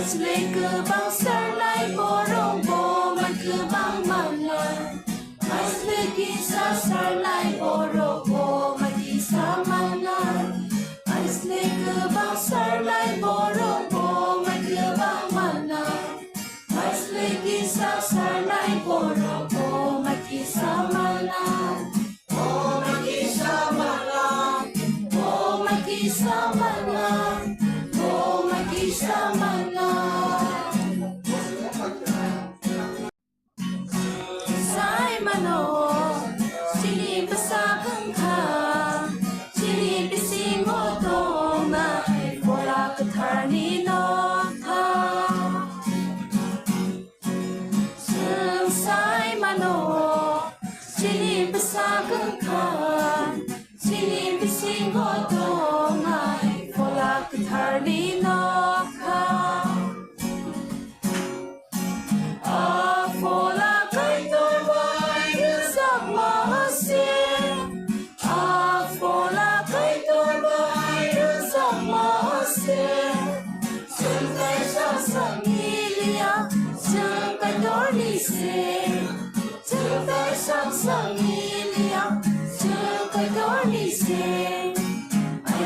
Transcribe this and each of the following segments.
Slay cứ băng starlight borong bo man cứ băng mangan. Slay kisa starlight borong bo man kisa mangan. Slay cứ băng starlight borong bo man cứ băng mangan. Slay kisa starlight borong bo man kisa mangan. Oh man kisa mangan. Oh man kisa mangan. Oh man kisa mangan.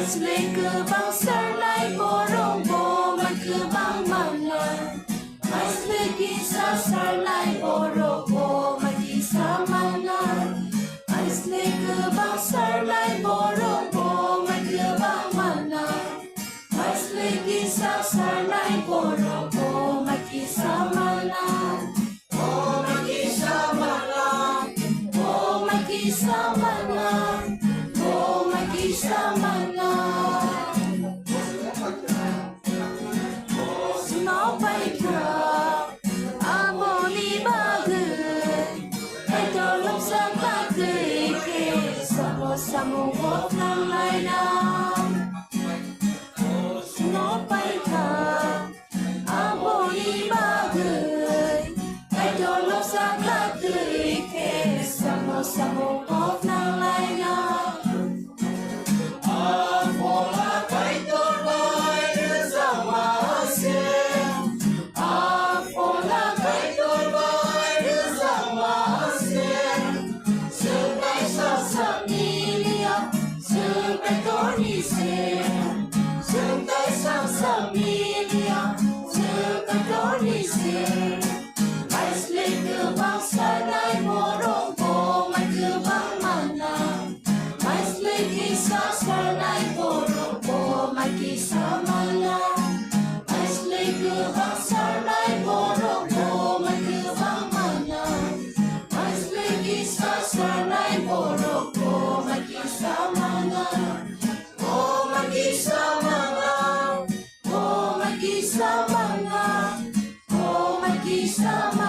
Slay cứ băng starlight borong bo man cứ băng mangan. Slay kisa starlight borong bo man kisa mangan. Slay cứ băng starlight borong bo man cứ băng mangan. Slay kisa starlight borong bo man kisa mangan. Oh man kisa mangan. Oh man kisa mangan. Oh man kisa mangan. Sa mukha ng laynang sinopay ka abo ni bagay ay dolog sa katrike sa mukha ng laynang wala kay tulay sa masin wala kay tulay sa masin sungay sa sangin Sungay sang samilya, sungay Ay slay cứ băng starlight borong bo man cứ băng mangan. Ay slay kisa starlight borong bo man kisa mangan. Ay slay cứ băng starlight borong bo man cứ băng mangan. Ay slay kisa starlight borong bo man kisa mangan. Oh man kisa mangan. Oh man kisa mangan. Oh man kisa mangan.